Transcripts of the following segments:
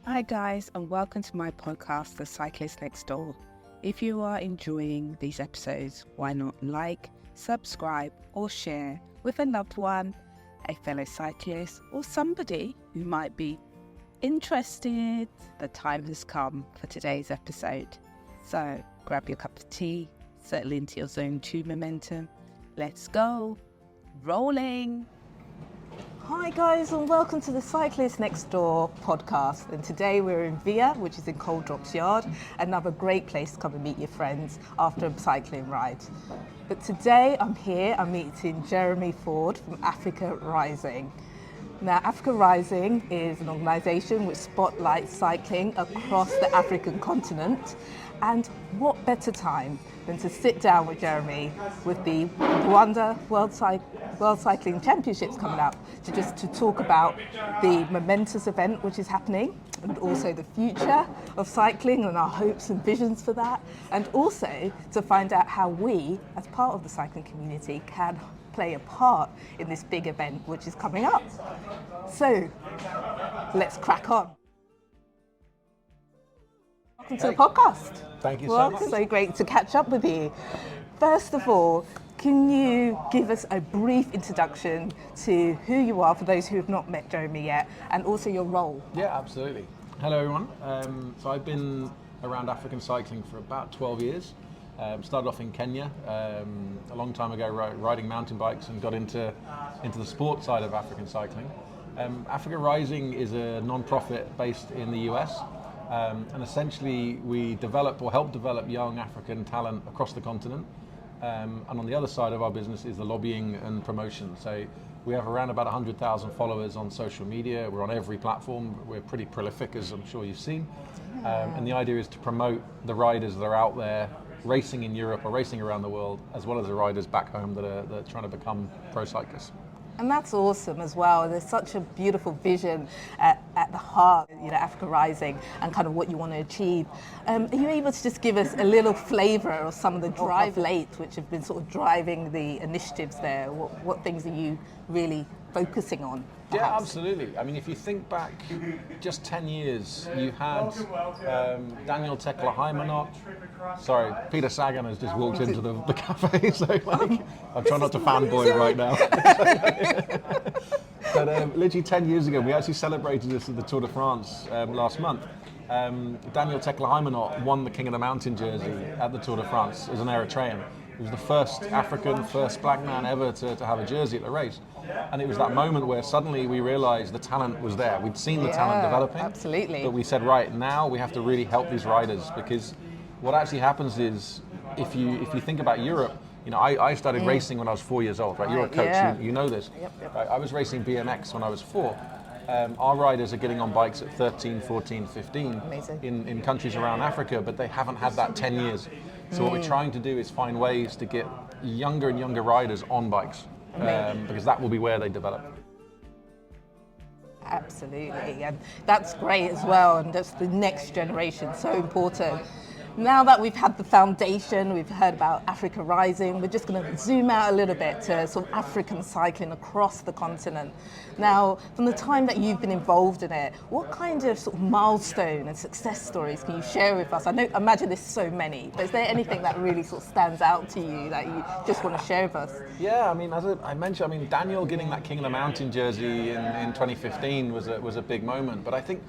Hi guys, and welcome to my podcast, The Cyclist Next Door. If you are enjoying these episodes, why not like, subscribe or share with a loved one, a fellow cyclist or somebody who might be interested. The time has come for today's episode. So grab your cup of tea, settle into your zone 2 momentum. Let's go. Rolling. Hi guys, and welcome to the Cyclist Next Door podcast. And today we're in Via, which is in Cold Drops Yard, another great place to come and meet your friends after a cycling ride. But today I'm meeting Jeremy Ford from Africa Rising. Now, Africa Rising is an organisation which spotlights cycling across the African continent. And what better time than to sit down with Jeremy with the Rwanda World Cycling Championships coming up to talk about the momentous event which is happening, and also the future of cycling and our hopes and visions for that, and also to find out how we, as part of the cycling community, can play a part in this big event which is coming up. So, let's crack on. Welcome to the podcast. Thank you so much. So great to catch up with you. First of all, can you give us a brief introduction to who you are for those who have not met Jeremy yet, and also your role? Yeah, absolutely. Hello, everyone. So I've been around African cycling for about 12 years. Started off in Kenya a long time ago, riding mountain bikes, and got into the sport side of African cycling. Africa Rising is a non-profit based in the US. And essentially we help develop young African talent across the continent. And on the other side of our business is the lobbying and promotion. So we have around about 100,000 followers on social media. We're on every platform. We're pretty prolific, as I'm sure you've seen. And the idea is to promote the riders that are out there racing in Europe or racing around the world, as well as the riders back home that are trying to become pro cyclists. And that's awesome as well. There's such a beautiful vision at the heart, Africa Rising, and kind of what you want to achieve. Are you able to just give us a little flavour of some of the drive late, which have been sort of driving the initiatives there? What things are you really focusing on? Perhaps? Yeah, absolutely. I mean, if you think back just 10 years, you had Daniel Tekla-Hymanot. Sorry, Peter Sagan has just walked into the cafe, so I'm trying not to fanboy right now. But literally 10 years ago, we actually celebrated this at the Tour de France last month. Daniel Tekla-Hymanot won the King of the Mountain jersey at the Tour de France as an Eritrean. He was the first African, first black man ever to have a jersey at the race. And it was that moment where suddenly we realized the talent was there. We'd seen the talent developing. Absolutely. But we said, right, now we have to really help these riders, because what actually happens is, if you think about Europe, I started racing when I was 4 years old, right? You're a coach, you know this. Yep. I was racing BMX when I was 4. Our riders are getting on bikes at 13, 14, 15 in countries around Africa, but they haven't had that 10 years. So what we're trying to do is find ways to get younger and younger riders on bikes, because that will be where they develop. Absolutely, and that's great as well, and that's the next generation, so important. Now that we've had the foundation, we've heard about Africa Rising, we're just going to zoom out a little bit to sort of African cycling across the continent. Now, from the time that you've been involved in it, what kind of sort of milestone and success stories can you share with us? I imagine there's so many, but is there anything that really sort of stands out to you that you just want to share with us? Yeah, I mean, as I mentioned, Daniel getting that King of the Mountain jersey in 2015 was a big moment, but I think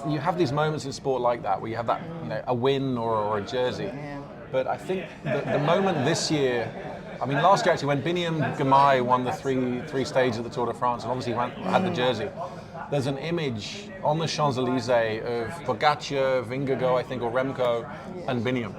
you have these moments in sport like that where you have that a win or a jersey. But I think the moment this year, last year actually when Biniam Girmay won the three stages of the Tour de France and obviously had the jersey, there's an image on the Champs-Elysees of Pogacar, Vingegaard, I think, or Remco, and Biniam.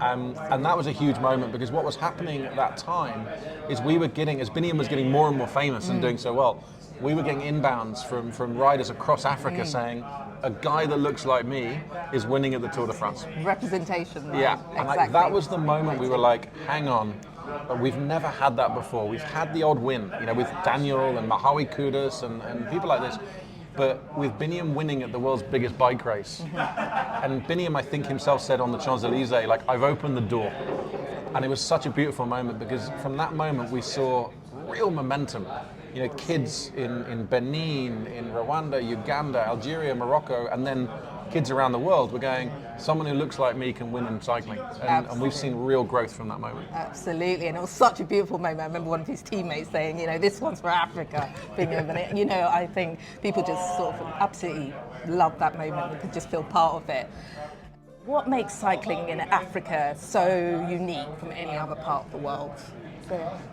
And that was a huge moment, because what was happening at that time is we were getting, as Biniam was getting more and more famous and doing so well, we were getting inbounds from riders across Africa saying, a guy that looks like me is winning at the Tour de France. Representation. Right? Yeah, exactly. And that was the moment we were like, hang on, we've never had that before. We've had the odd win, with Daniel and Mahawi Kudus and people like this. But with Biniam winning at the world's biggest bike race, and Biniam, I think himself said on the Champs-Elysees, I've opened the door. And it was such a beautiful moment, because from that moment we saw real momentum. kids in Benin, in Rwanda, Uganda, Algeria, Morocco, and then kids around the world were going, someone who looks like me can win in cycling. And we've seen real growth from that moment. Absolutely, and it was such a beautiful moment. I remember one of his teammates saying, this one's for Africa, being over there. I think people just sort of absolutely love that moment. They could just feel part of it. What makes cycling in Africa so unique from any other part of the world?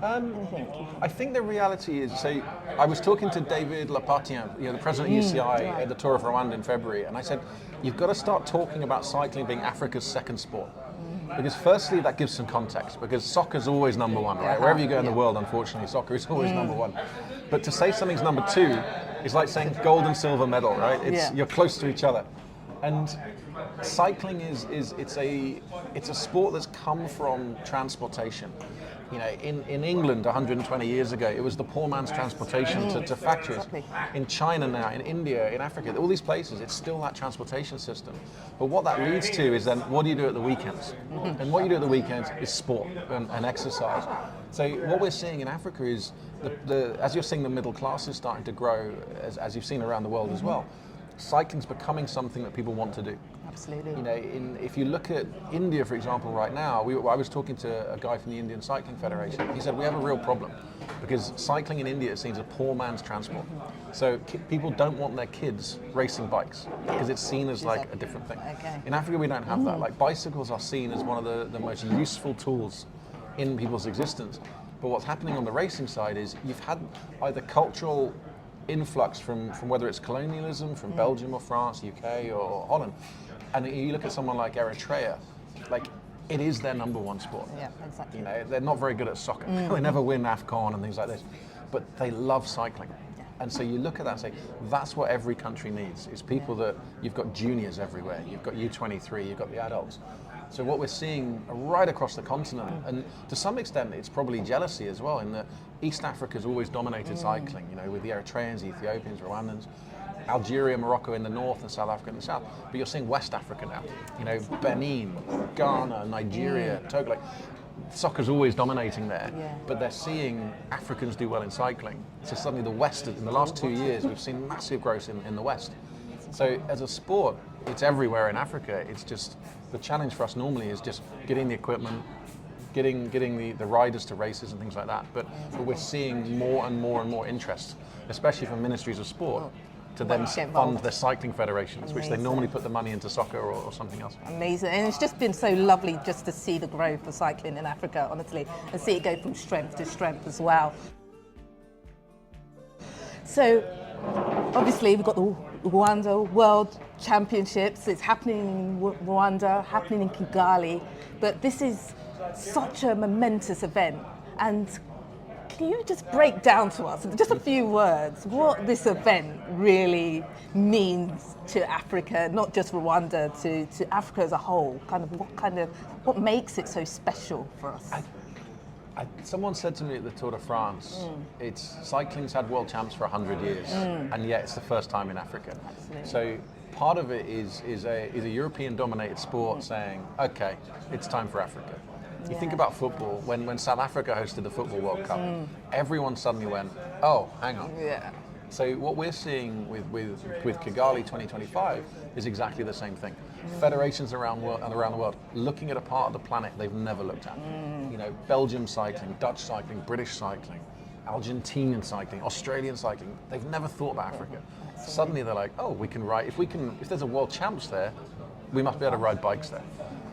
I think the reality is, I was talking to David Lapatien, the president of UCI at the Tour of Rwanda in February, and I said, you've got to start talking about cycling being Africa's second sport. Because firstly, that gives some context, because soccer's always number one, right? Wherever you go in the world, unfortunately, soccer is always number one. But to say something's number two is like saying gold and silver medal, right? You're close to each other. And cycling it's a sport that's come from transportation. In England 120 years ago, it was the poor man's transportation to factories. Exactly. In China now, in India, in Africa, all these places, it's still that transportation system. But what that leads to is then, what do you do at the weekends? And what you do at the weekends is sport and exercise. So what we're seeing in Africa is, as you're seeing the middle classes starting to grow, as you've seen around the world as well, cycling's becoming something that people want to do. Absolutely. If you look at India, for example, right now, I was talking to a guy from the Indian Cycling Federation. He said, we have a real problem because cycling in India is seen as a poor man's transport. So people don't want their kids racing bikes because it's seen as like a different thing. Okay. In Africa, we don't have that. Like, bicycles are seen as one of the most useful tools in people's existence. But what's happening on the racing side is you've had either cultural influx from whether it's colonialism, from Belgium or France, UK or Holland. And you look at someone like Eritrea, like, it is their number one sport. Yeah, exactly. They're not very good at soccer. They never win AFCON and things like this. But they love cycling. Yeah. And so you look at that and say, that's what every country needs, is people that, you've got juniors everywhere, you've got U23, you've got the adults. So what we're seeing right across the continent, and to some extent it's probably jealousy as well, in that East Africa's always dominated cycling, with the Eritreans, Ethiopians, Rwandans, Algeria, Morocco in the north, and South Africa in the south. But you're seeing West Africa now, Benin, Ghana, Nigeria, Togo. Like, soccer's always dominating there, but they're seeing Africans do well in cycling. So suddenly the West, in the last 2 years, we've seen massive growth in the West. So as a sport, it's everywhere in Africa. It's just, the challenge for us normally is just getting the equipment, getting the riders to races and things like that. But we're seeing more and more and more interest, especially from ministries of sport, to then fund their cycling federations, which they normally put the money into soccer or something else. Amazing. And it's just been so lovely just to see the growth of cycling in Africa, honestly, and see it go from strength to strength as well. So, obviously, we've got the Rwanda World Championships. It's happening in Rwanda, happening in Kigali, but this is such a momentous event. And can you just break down to us, in just a few words, what this event really means to Africa, not just Rwanda, to Africa as a whole? What makes it so special for us? Someone said to me at the Tour de France, cycling's had world champs for 100 years, and yet it's the first time in Africa. Absolutely. So part of it is a European-dominated sport saying, okay, it's time for Africa. You think about football, when South Africa hosted the Football World Cup, everyone suddenly went, oh, hang on. Yeah. So what we're seeing with Kigali 2025 is exactly the same thing. Federations around the world looking at a part of the planet they've never looked at. Belgium cycling, Dutch cycling, British cycling, Argentinian cycling, Australian cycling. They've never thought about Africa. Suddenly they're like, oh, we can ride. If there's a world champs there, we must be able to ride bikes there.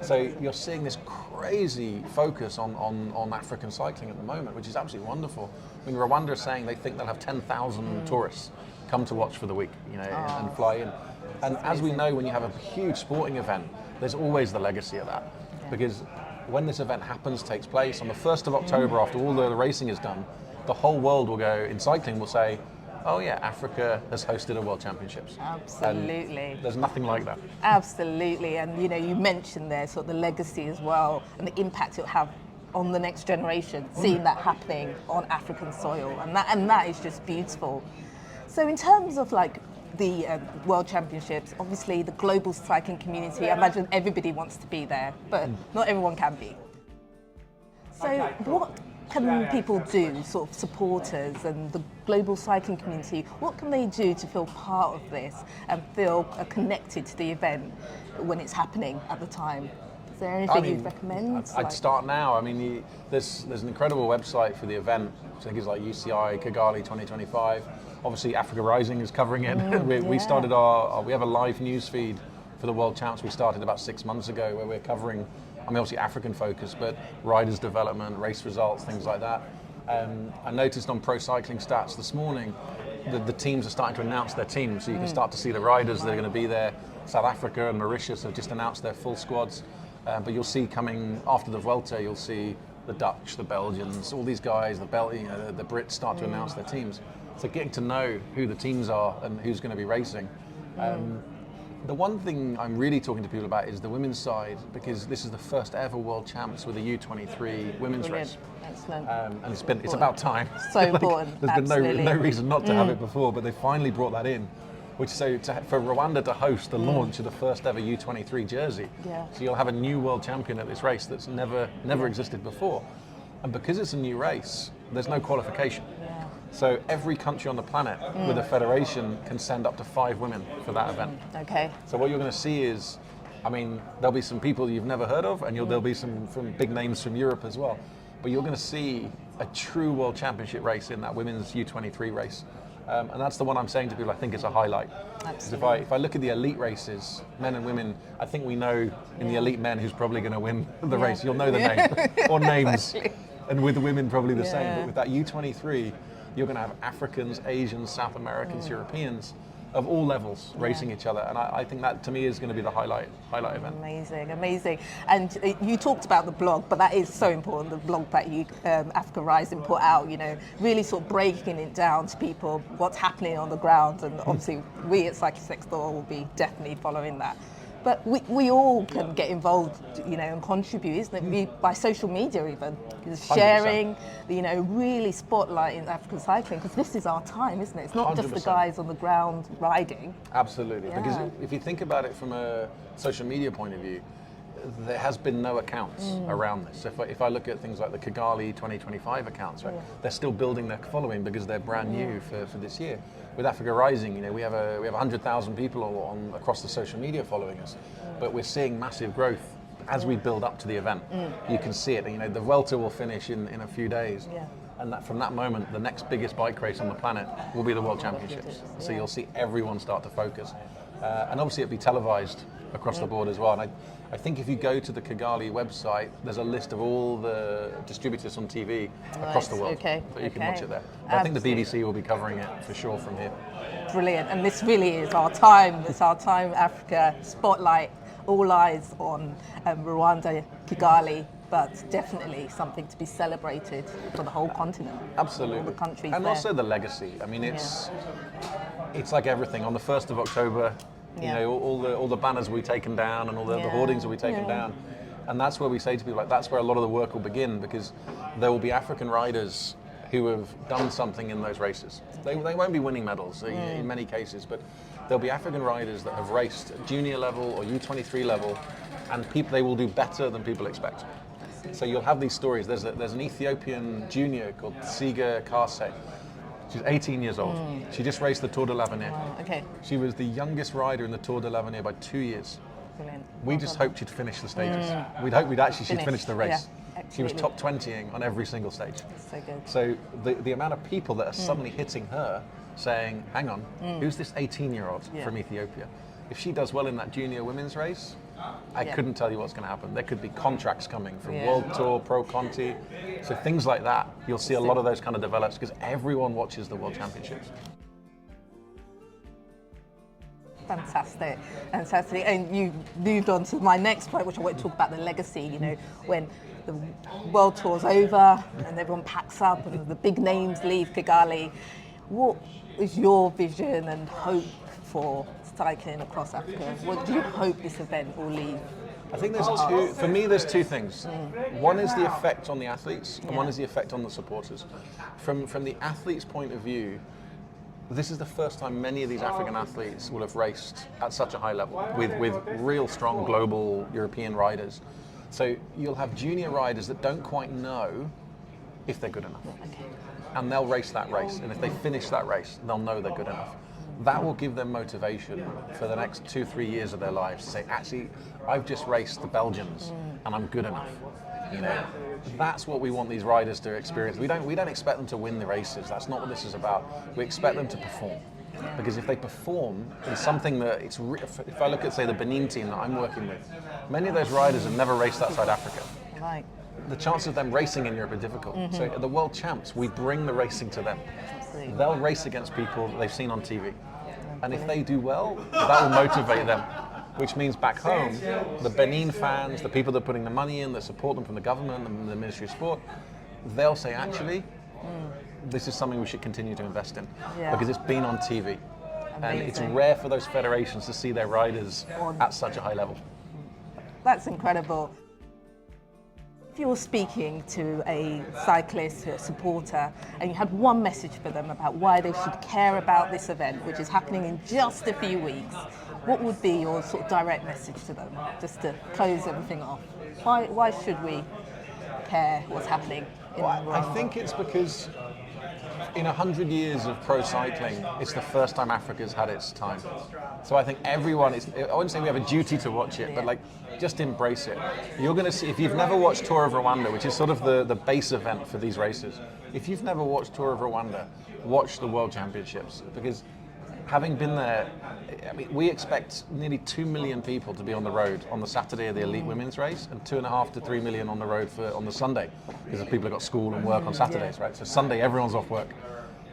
So you're seeing this crazy focus on African cycling at the moment, which is absolutely wonderful. I mean, Rwanda is saying they think they'll have 10,000 tourists come to watch for the week, and fly in. And as we know, when you have a huge sporting event, there's always the legacy of that. Because when this event takes place on the 1st of October, after all the racing is done, the whole world will go, in cycling, will say, oh yeah, Africa has hosted a World Championships. Absolutely. And there's nothing like that. Absolutely. And you mentioned there sort of the legacy as well, and the impact it'll have on the next generation, seeing that happening on African soil. And that is just beautiful. So in terms of the World Championships, obviously the global cycling community, I imagine everybody wants to be there, but not everyone can be. So what can people do, sort of supporters and the global cycling community, what can they do to feel part of this and feel connected to the event when it's happening at the time? Is there anything you'd recommend? I'd start now. I mean, there's an incredible website for the event. I think it's like UCI Kigali 2025. Obviously, Africa Rising is covering it. We started we have a live news feed for the World Champs. We started about 6 months ago where we're covering, I mean, obviously African focus, but riders development, race results, things like that. I noticed on Pro Cycling Stats this morning that the teams are starting to announce their teams, so you can start to see the riders that are going to be there. South Africa and Mauritius have just announced their full squads, but you'll see coming after the Vuelta, you'll see the Dutch, the Belgians, all these guys, the Brits start to announce their teams. So getting to know who the teams are and who's going to be racing. The one thing I'm really talking to people about is the women's side, because this is the first ever World Champs with a U23 women's race. Excellent. And it's about time. So important. There's Absolutely. been no reason not to have it before, but they finally brought that in. For Rwanda to host the launch of the first ever U23 jersey. Yeah. So you'll have a new world champion at this race that's never existed before. And because it's a new race, there's no qualification. Yeah. So every country on the planet with a federation can send up to 5 women for that event. Okay. So what you're going to see is, I mean, there'll be some people you've never heard of, and there'll be some from big names from Europe as well. But you're going to see a true world championship race in that women's U23 race. And that's the one I'm saying to people I think is a highlight. Absolutely. If I look at the elite races, men and women, I think we know in the elite men who's probably going to win the race. You'll know the name or names. Exactly. And with the women probably the same. But with that U23, you're going to have Africans, Asians, South Americans, Europeans of all levels racing each other. And I think that to me is going to be the highlight event. Amazing. And you talked about the blog, but that is so important, the blog that you, Africa Rising, put out, really sort of breaking it down to people, what's happening on the ground. And obviously we at Cyclist Next Door will be definitely following that. But we all can get involved, and contribute, isn't it? By social media even, sharing, really spotlighting African cycling, because this is our time, isn't it? It's not 100%. Just the guys on the ground riding. Absolutely, because if you think about it from a social media point of view, there has been no accounts around this. So if I look at things like the Kigali 2025 accounts, right, they're still building their following because they're brand new for this year. With Africa Rising, we have 100,000 people across the social media following us, but we're seeing massive growth as we build up to the event. You can see it. The Vuelta will finish in a few days. Yeah. And from that moment, the next biggest bike race on the planet will be the World Championships. So you'll see everyone start to focus. And obviously it'll be televised across the board as well. And I think if you go to the Kigali website, there's a list of all the distributors on TV across the world. Okay. So you can watch it there. I think the BBC will be covering it for sure from here. Brilliant. And this really is our time. It's our time, Africa. Spotlight, all eyes on Rwanda, Kigali, but definitely something to be celebrated for the whole continent. Absolutely. All the countries and there. Also the legacy. I mean, it's like everything. On the 1st of October, all the banners will be taken down and all the hoardings will be taken down. And that's where we say to people, that's where a lot of the work will begin, because there will be African riders who have done something in those races. They won't be winning medals in many cases, but there'll be African riders that have raced at junior level or U23 level, and they will do better than people expect. So you'll have these stories. There's an Ethiopian junior called Siga Kase. She's 18 years old. She just raced the Tour de l'Avenir. Wow, okay. She was the youngest rider in the Tour de l'Avenir by 2 years. Brilliant. We just hoped she'd finish the stages. We'd hoped she'd finish the race. Yeah, she was top 20ing on every single stage. That's so good. So the amount of people that are suddenly hitting her saying, hang on, who's this 18-year-old from Ethiopia? If she does well in that junior women's race, I couldn't tell you what's going to happen. There could be contracts coming from World Tour, Pro Conti. So things like that, you'll see a lot of those kind of develops because everyone watches the World Championships. Fantastic. And you moved on to my next point, which I want to talk about the legacy, when the World Tour's over and everyone packs up and the big names leave Kigali. What is your vision and hope for cycling across Africa? What do you hope this event will leave? I think there's two things. One is the effect on the athletes, and one is the effect on the supporters. From the athletes' point of view, this is the first time many of these African athletes will have raced at such a high level with real strong global European riders. So you'll have junior riders that don't quite know if they're good enough. Okay. And they'll race that race. And if they finish that race, they'll know they're good enough. That will give them motivation for the next 2-3 years of their lives to say, actually, I've just raced the Belgians and I'm good enough. You know, that's what we want these riders to experience. We don't expect them to win the races. That's not what this is about. We expect them to perform. Because if they perform in something that if I look at, say, the Benin team that I'm working with, many of those riders have never raced outside Africa. Right. The chances of them racing in Europe are difficult. So at the World Champs, we bring the racing to them. Absolutely. They'll race against people that they've seen on TV. And if they do well, that will motivate them. Which means back home, the Benin fans, the people that are putting the money in, that support them from the government and the Ministry of Sport, they'll say, actually, this is something we should continue to invest in. Yeah. Because it's been on TV. And it's Amazing. rare for those federations to see their riders at such a high level. That's incredible. If you were speaking to a cyclist, a supporter, and you had one message for them about why they should care about this event, which is happening in just a few weeks, what would be your sort of direct message to them, just to close everything off? Why should we care what's happening in Rwanda? I think it's because in 100 years of pro cycling, it's the first time Africa's had its time. So I think everyone I wouldn't say we have a duty to watch it, but just embrace it. You're going to see, if you've never watched Tour of Rwanda, which is sort of the base event for these races, if you've never watched Tour of Rwanda, watch the World Championships, because having been there, I mean, we expect nearly 2 million people to be on the road on the Saturday of the elite women's race, and 2.5 to 3 million on the road on the Sunday, because people have got school and work on Saturdays, right? So Sunday, everyone's off work.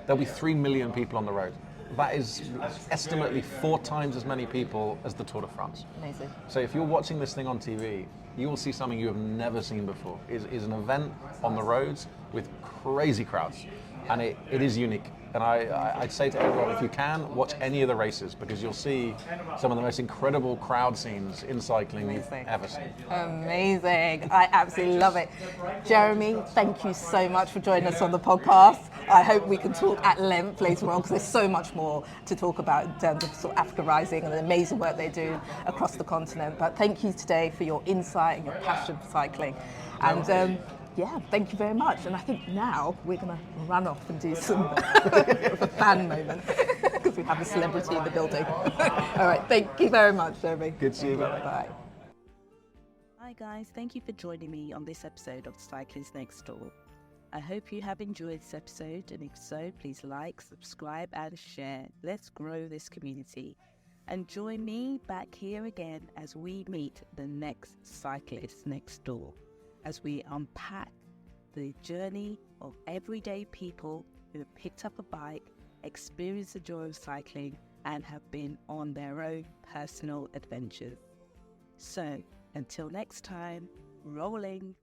There'll be 3 million people on the road. That is estimately 4 times as many people as the Tour de France. Amazing. So if you're watching this thing on TV, you will see something you have never seen before. It is an event on the roads with crazy crowds, and it is unique. And I'd say to everyone, if you can, watch any of the races, because you'll see some of the most incredible crowd scenes in cycling you've ever seen. Amazing. I absolutely love it. Jeremy, thank you so much for joining us on the podcast. I hope we can talk at length later on, because there's so much more to talk about in terms of sort of Africa Rising and the amazing work they do across the continent. But thank you today for your insight and your passion for cycling. And yeah, thank you very much. And I think now we're going to run off and do some of a fan moment, because we have a celebrity in the building. All right, thank you very much, Jeremy. Good to see you. Bye. Hi guys, thank you for joining me on this episode of Cyclist Next Door. I hope you have enjoyed this episode, and if so, please like, subscribe and share. Let's grow this community. And join me back here again as we meet the next Cyclist Next Door, as we unpack the journey of everyday people who have picked up a bike, experienced the joy of cycling, and have been on their own personal adventures. So, until next time, rolling.